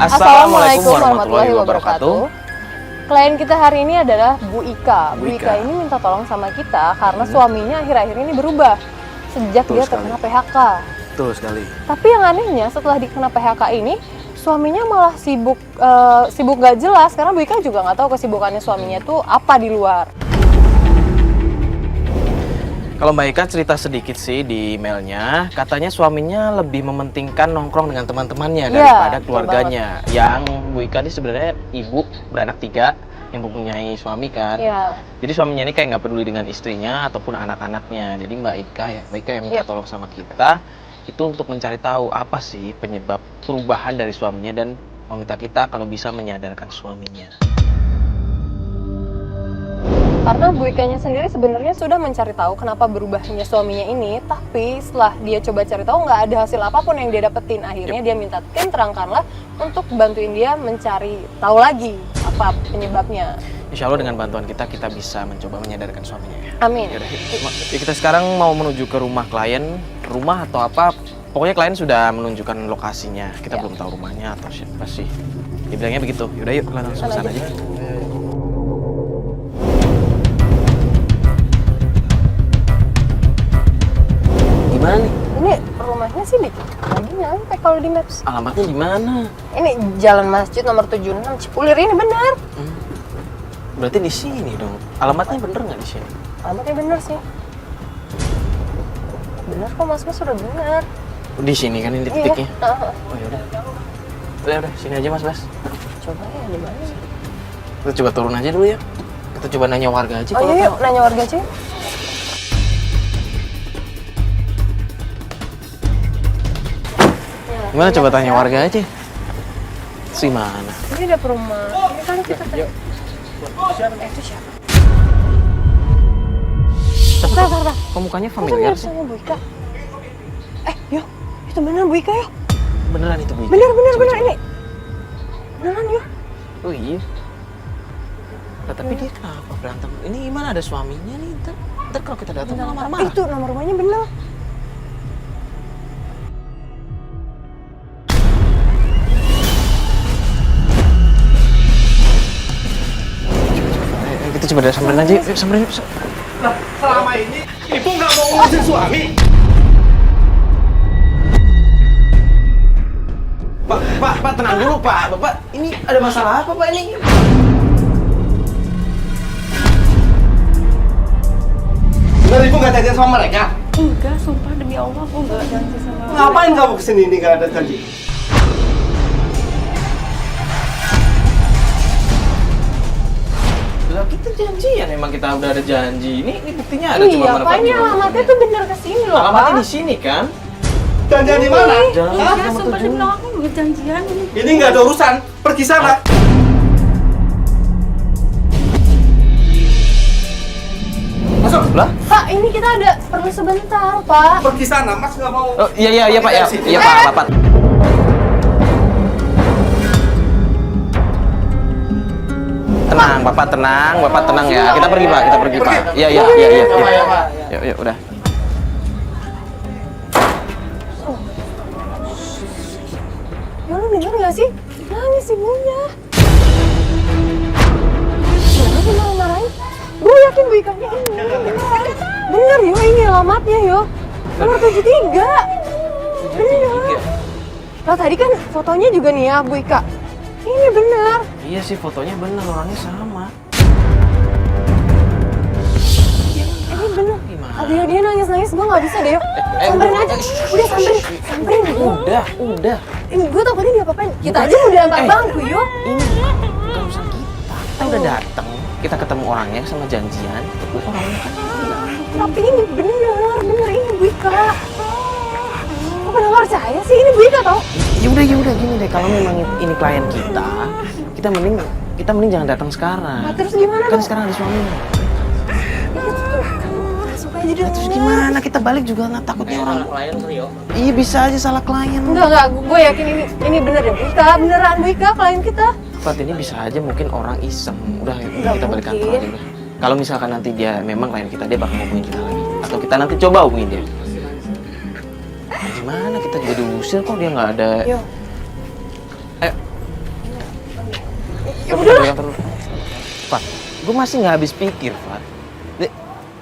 Assalamualaikum warahmatullahi wabarakatuh. Klien kita hari ini adalah Bu Ika. Bu Ika ini minta tolong sama kita karena suaminya akhir-akhir ini berubah sejak dia terkena PHK. Betul sekali. Tapi yang anehnya setelah dikena PHK ini, suaminya malah sibuk gak jelas karena Bu Ika juga nggak tahu kesibukannya suaminya tuh apa di luar. Kalau Mbak Ika cerita sedikit sih di emailnya, katanya suaminya lebih mementingkan nongkrong dengan teman-temannya daripada keluarganya. Yang Bu Ika ini sebenarnya ibu beranak 3 yang mempunyai suami kan. Jadi suaminya ini kayak nggak peduli dengan istrinya ataupun anak-anaknya. Jadi Mbak Ika yang minta tolong sama kita itu untuk mencari tahu apa sih penyebab perubahan dari suaminya dan meminta kita kalau bisa menyadarkan suaminya. Karena Bu Ikanya sendiri sebenarnya sudah mencari tahu kenapa berubahnya suaminya ini, tapi setelah dia coba cari tahu nggak ada hasil apapun yang dia dapetin. Akhirnya dia minta tim terangkanlah untuk bantuin dia mencari tahu lagi apa penyebabnya. Insya Allah dengan bantuan kita bisa mencoba menyadarkan suaminya ya. Amin. Yaudah, kita sekarang mau menuju ke rumah klien, rumah atau apa. Pokoknya klien sudah menunjukkan lokasinya. Kita belum tahu rumahnya atau siapa sih. Dibilangnya begitu. Yaudah yuk, langsung ke sana aja. Gimana nih? Ini rumahnya sih dikit lagi nyampe kalau di Maps. Alamatnya di mana? Ini Jalan Masjid nomor 76 Cipulir, ini benar. Berarti di sini dong. Alamatnya bener nggak di sini? Alamatnya benar sih. Benar kok Mas sudah benar. Di sini kan ini titiknya. Iya. Oh yaudah. Udah sini aja Mas. Coba ya di mana? Kita coba turun aja dulu ya. Kita coba nanya warga aja. Oh iya, yuk nanya warga aja. Gimana coba tanya warga aja. Si mana? Ini ada perumahan. Ini kan kita tanya. Itu siapa? Bentar. Kok mukanya familiar sih? Sama Bu Ika. Yuk. Itu beneran Bu Ika, yuk. Beneran itu Bu Ika? Bener ini. Beneran yuk. Oh iya. Nah, tapi dia kenapa berantem? Ini gimana ada suaminya nih? Ntar kalau kita datang malah marah-marah. Itu nama rumahnya bener. Kita coba samperin aja. Yuk, samperin. Nah, selama ini ibu nggak mau ngurusin suami. Pak, tenang dulu Pak. Bapak, ini ada masalah apa Pak ini? Benar ibu nggak janjian sama mereka? Enggak, sumpah demi Allah aku enggak janji sama. Ngapain kamu kesini ini nggak ada janji? Lah kita janjian, emang kita udah ada janji. Ini buktinya ada cuma Iya, Pak, ini alamatnya tuh bener kesini loh, Pak. Alamatnya di sini kan? Janjian di mana? Jalan Iya, sumpah demi Allah aku nggak janjian. Ini nggak ada urusan. Pergi sana. Masuk. Lah? Pak, ini kita ada perlu sebentar, Pak. Pergi sana. Mas nggak mau. Oh, iya Pak ya. Iya Pak. Tenang, Bapak tenang ya. Kita pergi Pak. Iya. Yuk, udah. Ya lu denger gak sih? Nangis ibunya. Kenapa marah-marahin? Gue yakin Bu Ikanya ini beneran. Bener yo, ini alamatnya yo. Nomor 73. Bener. Lah tadi kan fotonya juga nih ya Bu Ika. Ini bener. Iya sih fotonya bener, orangnya sama. Ini bener. Gimana? Dia nangis-nangis, gue gak bisa deh yo. Samperin aja. Udah samperin. Udah. Ini gue takutnya dia apa-apain. Kita aja mau diantar bangku yo. Ini bukan urusan kita. Kita udah datang, kita ketemu orangnya sama janjian. Orangnya kan Tapi ini bener ini Bu Ika. Kok pada nggak percaya sih? Ini Bu Ika tau? Yaudah gini deh, kalau memang ini klien kita mending jangan datang sekarang. Nah, terus gimana Kan dong? sekarang ada suaminya. Masuk aja deh. Terus gimana? Kita balik juga nggak takutnya orang. Klien Rio. Iya bisa aja salah klien. Enggak, gue yakin ini bener ya Bu Ika. Beneran Bu Ika klien kita. Fat, ini bisa aja mungkin orang iseng. Udah Nggak kita balik kantor mungkin. aja udah. Kalau misalkan nanti dia memang klien kita, dia bakal hubungin kita lagi. Atau kita nanti coba hubungin dia. Gimana kita juga diusir kok dia nggak ada. Yo. Ya udah. Fat, gue masih nggak habis pikir, Fat.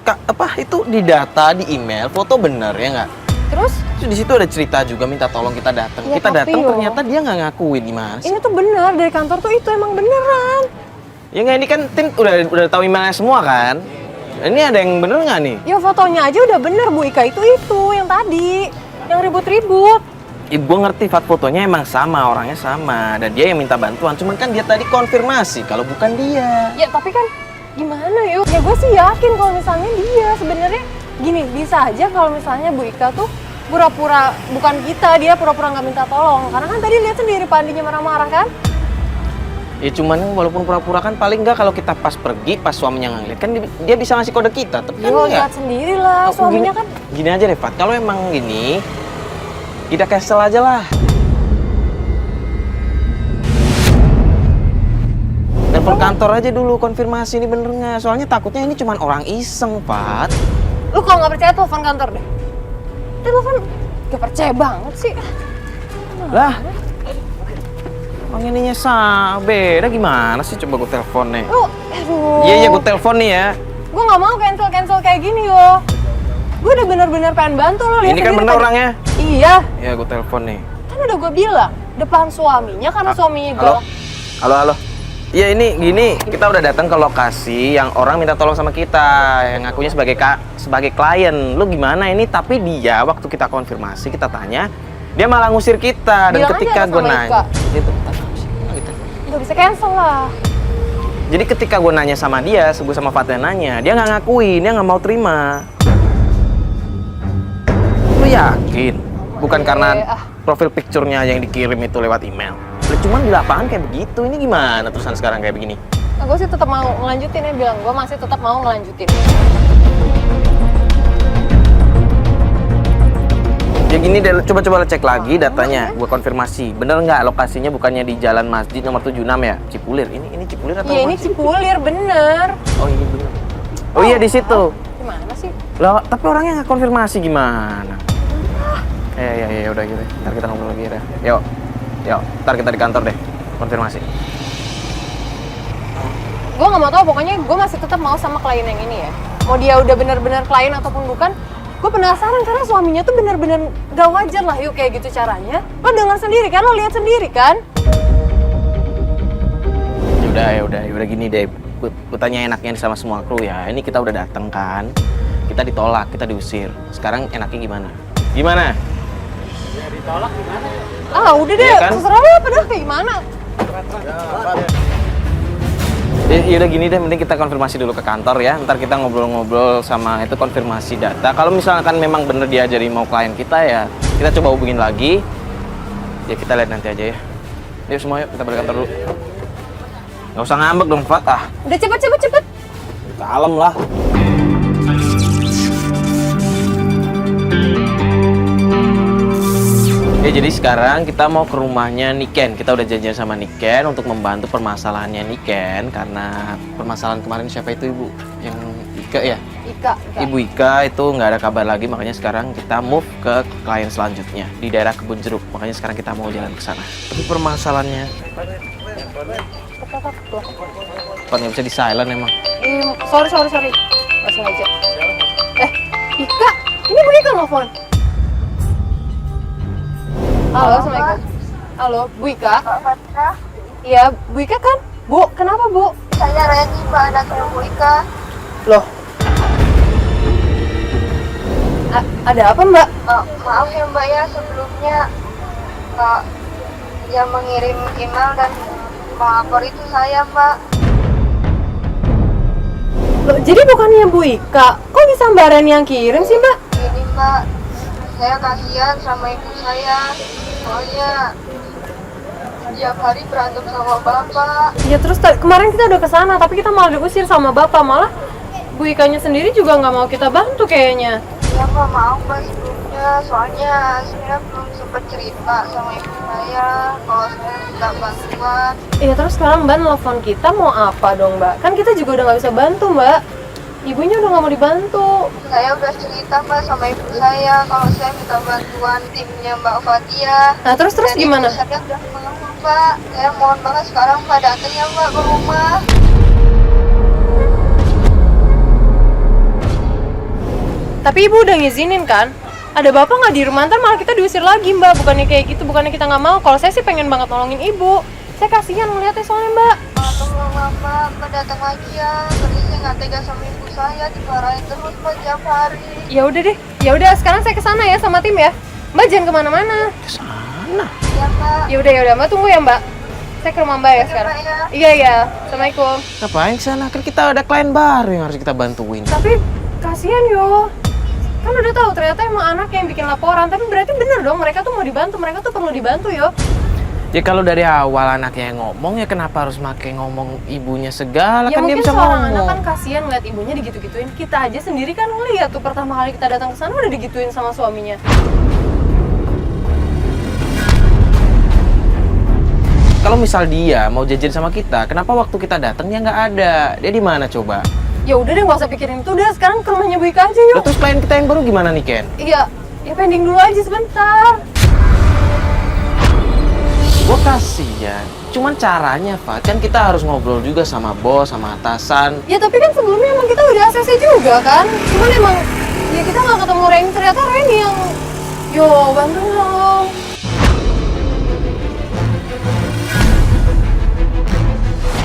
Apa itu di data, di email, foto bener ya nggak? Terus Di situ ada cerita juga minta tolong kita datang. Ya, Kita tapi datang yo. ternyata dia nggak ngakuin gimana sih? ini tuh bener dari kantor tuh itu emang beneran. Ya nggak, ini kan Tin udah tahu emailnya semua kan? Ini ada yang bener nggak nih? Ya fotonya aja udah bener Bu Ika itu yang tadi yang ribut-ribut. Ibu ngerti, Fat, fotonya emang sama, orangnya sama, dan dia yang minta bantuan. Cuman kan dia tadi konfirmasi kalau bukan dia. Ya tapi kan gimana yuk? Ya gue sih yakin kalau misalnya dia sebenarnya gini bisa aja kalau misalnya Bu Ika tuh pura-pura bukan kita, dia pura-pura nggak minta tolong. Karena kan tadi lihat sendiri Pandinya marah-marah kan? Ya cuman walaupun pura-pura kan paling nggak kalau kita pas pergi, pas suaminya ngeliat kan dia bisa ngasih kode kita. Tapi kan Yo enggak. lihat sendiri lah suaminya kan. Gini aja deh, Fat. Kalau emang gini, kita cancel aja lah. Telepon kantor aja dulu konfirmasi ini bener nggak. Soalnya takutnya ini cuman orang iseng, Fat. Lu kalau nggak percaya telepon kantor deh. Telepon gak percaya banget sih. Lah, orang ininya beda gimana sih? Coba gue telepon nih. Lu, aduh. Iya, gue telepon nih ya. Gue nggak mau cancel kayak gini yo. Gue udah bener-bener pengen bantu lo. Ini kan bener orangnya. Iya. Iya, gue telepon nih. Kan udah gue bilang depan suaminya karena suaminya galak. Halo. Iya, ini gini, kita udah datang ke lokasi yang orang minta tolong sama kita, yang ngakunya sebagai klien. Lu gimana ini? Tapi dia waktu kita konfirmasi, kita tanya, dia malah ngusir kita. Dan Bilang ketika aja gue sama nanya, Ika. gitu. Gak bisa cancel lah. Jadi ketika gue nanya sama dia, gue sama Fatnya nanya, dia nggak ngakuin, dia nggak mau terima. Lu yakin? Bukan karena profil picture-nya yang dikirim itu lewat email. Cuman di lapangan kayak begitu, ini gimana terusan sekarang kayak begini? Nah, gue sih tetap mau ngelanjutin ya, bilang gue masih tetap mau ngelanjutin. Ya gini deh, coba cek lagi datanya, gue konfirmasi. Bener nggak lokasinya bukannya di Jalan Masjid nomor 76 ya? Cipulir, ini Cipulir atau Iya ini Masjid? Cipulir, bener. Oh ini bener. Oh iya di situ. Gimana sih? Lah, tapi orangnya nggak konfirmasi gimana? Ya udah gitu. Ntar kita ngobrol lagi ya. Yuk, ntar kita di kantor deh, konfirmasi. Gue nggak mau tahu, pokoknya gue masih tetap mau sama klien yang ini ya. Mau dia udah bener-bener klien ataupun bukan, gue penasaran karena suaminya tuh bener-bener gak wajar lah yuk kayak gitu caranya. Lo dengar sendiri kan, lo lihat sendiri kan? Ya udah gini deh. Gue tanya enaknya sama semua kru ya. Ini kita udah dateng kan, kita ditolak, kita diusir. Sekarang enaknya gimana? Gimana? Ya ditolak gimana? Ah udah deh, Iya kan? terserah lo padahal kayak gimana. Ya udah gini deh, mending kita konfirmasi dulu ke kantor ya. Ntar kita ngobrol-ngobrol sama itu konfirmasi data. Kalau misalkan memang bener dia jadi mau klien kita ya, kita coba hubungin lagi. Ya kita lihat nanti aja ya. Yuk semua yuk, kita balik kantor dulu. Gak usah ngambek dong, Fat. Ah, Udah cepet. kalem lah. Ya jadi sekarang kita mau ke rumahnya Niken. Kita udah janjian sama Niken untuk membantu permasalahannya Niken. Karena permasalahan kemarin siapa itu ibu? Yang Ika ya? Ika. Ibu Ika itu nggak ada kabar lagi. Makanya sekarang kita move ke klien selanjutnya di daerah Kebun Jeruk. Makanya sekarang kita mau jalan ke sana. Tapi permasalahannya kan nggak bisa di silent emang. Sorry. Gak sengaja. Ika, ini Bu Ika nelfon. Halo, Assalamualaikum. Halo, Bu Ika? Iya, Bu Ika kan? Bu, kenapa Bu? Saya Reni, Mbak, anaknya Bu Ika. Loh? Ada apa Mbak? Maaf ya Mbak ya, sebelumnya yang mengirim email dan melapor itu saya Mbak. Loh, jadi bukannya Bu Ika? Kok bisa Mbak Reni yang kirim sih Mbak? Ini Mbak, saya kasihan sama ibu saya. Soalnya setiap hari berantem sama Bapak. Ya terus kemarin kita udah kesana, tapi kita malah diusir sama Bapak. Malah Bu Ikanya sendiri juga nggak mau kita bantu kayaknya. Ya Mbak, maaf Mbak sebelumnya. Soalnya saya belum sempat cerita sama ibu saya kalau saya minta bantuan. Ya terus sekarang Mbak nelfon kita mau apa dong Mbak? Kan kita juga udah nggak bisa bantu Mbak. Ibunya udah nggak mau dibantu. Saya udah cerita Mbak sama ibu saya kalau saya minta bantuan timnya Mbak Fatia. Nah terus Dan ibu gimana? saya udah mengambil Pak. Saya mohon banget sekarang Pak datang ya Pak ke rumah. Tapi ibu udah ngizinin kan? Ada bapak nggak di rumah, ntar malah kita diusir lagi mbak. Bukannya kayak gitu, bukannya kita nggak mau. Kalau saya sih pengen banget nolongin ibu. Saya kasihan ngeliatnya soalnya mbak. Tolong Pak datang lagi ya. Tapi saya nggak tega sama ibu saya, dimarahin terus Pak tiap hari. Ya udah deh, ya udah sekarang saya kesana ya sama tim ya. Mbak jangan kemana-mana. Kesana. Ya Pak. Ya udah mbak tunggu ya mbak. Saya ke rumah mbak ya Oke, sekarang. Pak, ya. Iya iya, assalamualaikum. Ngapain kesana? Kan kita ada klien baru yang harus kita bantuin. Tapi kasihan yo. Kan udah tahu ternyata emang anak yang bikin laporan. Tapi berarti bener dong mereka tuh mau dibantu, mereka tuh perlu dibantu yo. Ya kalau dari awal anaknya yang ngomong, ya kenapa harus pakai ngomong ibunya segala? Ya Kan dia mungkin bisa seorang ngomong. anak kan kasihan ngeliat ibunya digitu-gituin. Kita aja sendiri kan ngeliat tuh pertama kali kita datang ke sana udah digituin sama suaminya. Kalau misal dia mau jajan sama kita, kenapa waktu kita datang dia nggak ada? Dia di mana coba? Ya udah deh nggak usah pikirin itu, udah sekarang ke rumahnya Bu Ika aja Lah, yuk. terus klien kita yang baru gimana nih Ken? Iya, ya pending dulu aja sebentar. Gue kasihan. Cuman caranya, Fat, kan kita harus ngobrol juga sama bos, sama atasan. Ya tapi kan sebelumnya emang kita udah ACC juga kan. Cuman emang ya kita nggak ketemu Reni, ternyata Reni yang yo bantu dong.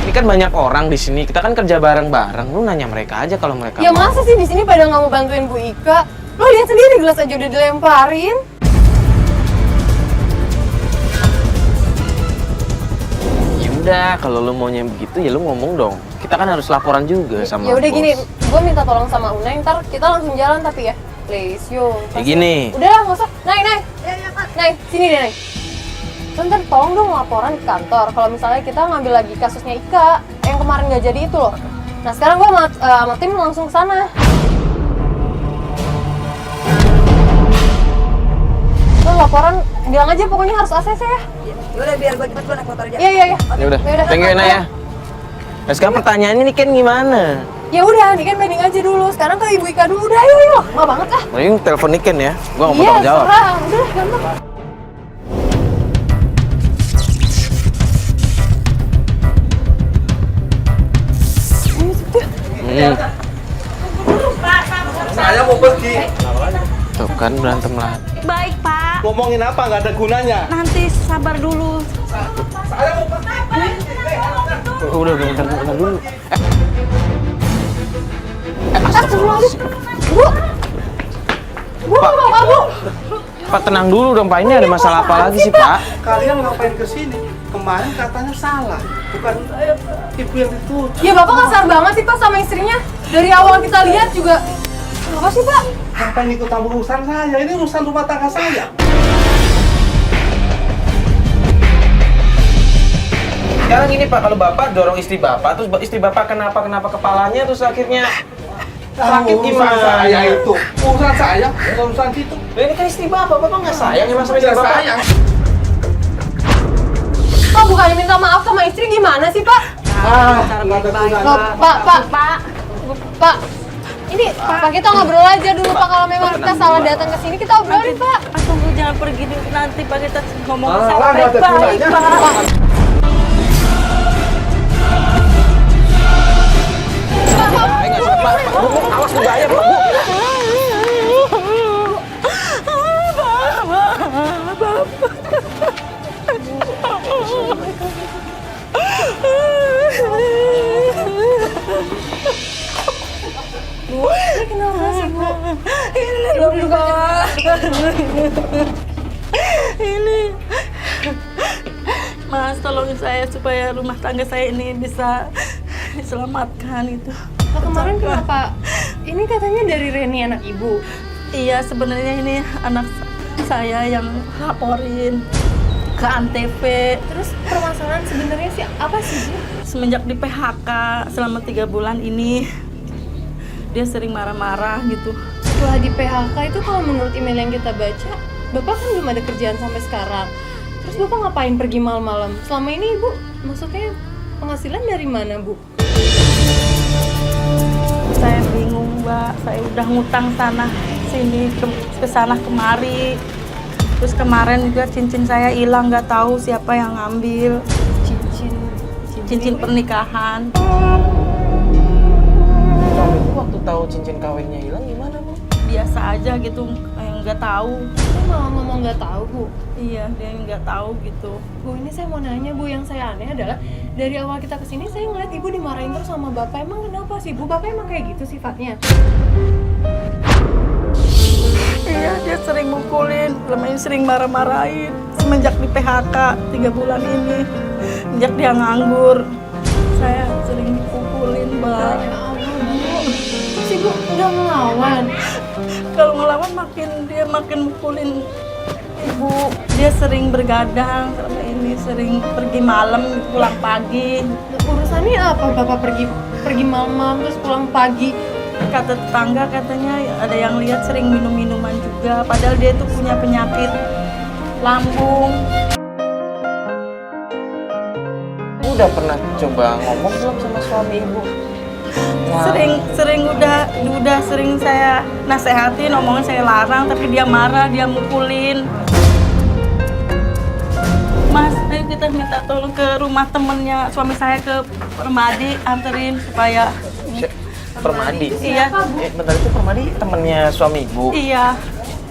Ini kan banyak orang di sini, kita kan kerja bareng-bareng. Lu nanya mereka aja kalau mereka Ya mau. masa sih di sini pada nggak mau bantuin Bu Ika? Lo lihat sendiri gelas aja udah dilemparin. Ya udah, kalau lu maunya begitu ya lu ngomong dong. Kita kan harus laporan juga sama Ya udah bos. gini, gue minta tolong sama Unai, ntar kita langsung jalan tapi ya. Please, yo. Ya gini. Udah lah, nggak usah. Naik. Naik, sini deh, Naik. Bentar, tolong dong laporan ke kantor. Kalau misalnya kita ngambil lagi kasusnya Ika, yang kemarin nggak jadi itu loh. Nah sekarang gue sama tim langsung ke sana. Lo laporan, bilang aja pokoknya harus ACC ya. Udah biar gue cepet naik motor aja. Iya. Ya udah, thank you Ena ya. Nah sekarang pertanyaannya nih Ken gimana? Ya udah, nih kan banding aja dulu. Sekarang ke Ibu Ika dulu. Udah, ayo. Lama banget ah. Mending telepon nih Ken ya. Gua nggak mau Iya, tanggung jawab. serang. Udah, gampang. Saya mau pergi. Tuh kan berantem lah. Baik Pak, Ngomongin apa nggak ada gunanya. nanti sabar dulu. Saya mau pergi. Udah bentar dulu. Astagfirullahaladzim. Bu. Bu, Pak. apa Bu? Pak tenang dulu dong Pak, ini ada masalah apa lagi sih Pak? Kalian ngapain ke sini? Kemarin katanya salah, bukan ibu yang dituduh. Ya Bapak kasar banget sih Pak sama istrinya. Dari awal kita lihat juga. Apa sih Pak? Ngapain ikut campur urusan saya? Ini urusan rumah tangga saya. Sekarang gini Pak, kalau Bapak dorong istri Bapak, terus istri Bapak kenapa kepalanya, terus akhirnya sakit Urusan gimana? saya itu, urusan saya, bukan urusan situ. Lah, ini kan istri Bapak nggak sayang emang sama istri Saya Bapak? sayang. Pak bukannya minta maaf sama istri gimana sih Pak? Nggak ada gunanya. Loh, Pak. Ini Pak kita ngobrol aja dulu Pak, kalau memang kita salah datang ke sini kita obrolin Pak. Tunggu jangan pergi dulu, nanti Pak kita ngomong Ah, sama nggak ada baik-baik gunanya. Pak. Nggak usah Pak, Bu, awas bahaya Pak, Bu. Ini kenapa sih Bu? Ini Pak. Ini. Mas, tolongin saya supaya rumah tangga saya ini bisa diselamatkan itu. Nah, kemarin kenapa? Ini katanya dari Reni anak ibu. Iya, sebenarnya ini anak saya yang laporin ke Antv. Terus permasalahan sebenarnya sih apa sih Bu? Semenjak di PHK selama 3 bulan ini, dia sering marah-marah gitu. Setelah di PHK itu kalau menurut email yang kita baca, Bapak kan belum ada kerjaan sampai sekarang. Terus Bapak ngapain pergi malam-malam? Selama ini Ibu, maksudnya penghasilan dari mana Bu? Saya bingung, Mbak. Saya udah ngutang sana sini ke sana kemari. Terus kemarin juga cincin saya hilang, nggak tahu siapa yang ngambil. Cincin pernikahan. Suami ibu waktu tahu cincin kawinnya hilang gimana, Bu? Biasa aja gitu, kayak nggak tahu. Dia malah ngomong nggak tahu, Bu. Iya, dia nggak tahu gitu. Bu, ini saya mau nanya, Bu, yang saya aneh adalah dari awal kita kesini saya ngeliat Ibu dimarahin terus sama Bapak. Emang kenapa sih, Bu? Bapak emang kayak gitu sifatnya? Iya, dia sering mukulin, lemahnya sering marah-marahin. Semenjak di PHK 3 bulan ini, sejak dia nganggur, saya sering dipukulin, Mbak. Ya Allah, Bu. Terus Ibu nggak ngelawan? Kalau ngelawan dia makin mukulin ibu. Dia sering bergadang selama ini, sering pergi malam, pulang pagi. Urusannya apa? Bapak pergi malam terus pulang pagi. Kata tetangga katanya ada yang lihat sering minum-minuman juga, padahal dia itu punya penyakit lambung. Ibu udah pernah coba ngomong belum sama suami ibu? Sering udah sering saya nasehatin, omongan saya larang, tapi dia marah, dia mukulin. Mas, ayo kita minta tolong ke rumah temennya suami saya, ke Permadi, anterin supaya. Permadi? Iya. Bentar, itu Permadi temennya suami ibu? Iya.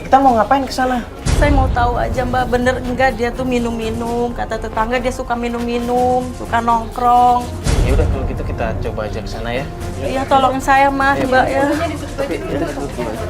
Kita mau ngapain ke sana? Saya mau tahu aja, Mbak, bener enggak dia tuh minum-minum. Kata tetangga dia suka minum-minum, suka nongkrong. Ya udah kalau gitu kita coba aja ke sana ya. Iya, tolongin saya, Mas, Mbak ya. Tapi kita duduk dulu aja.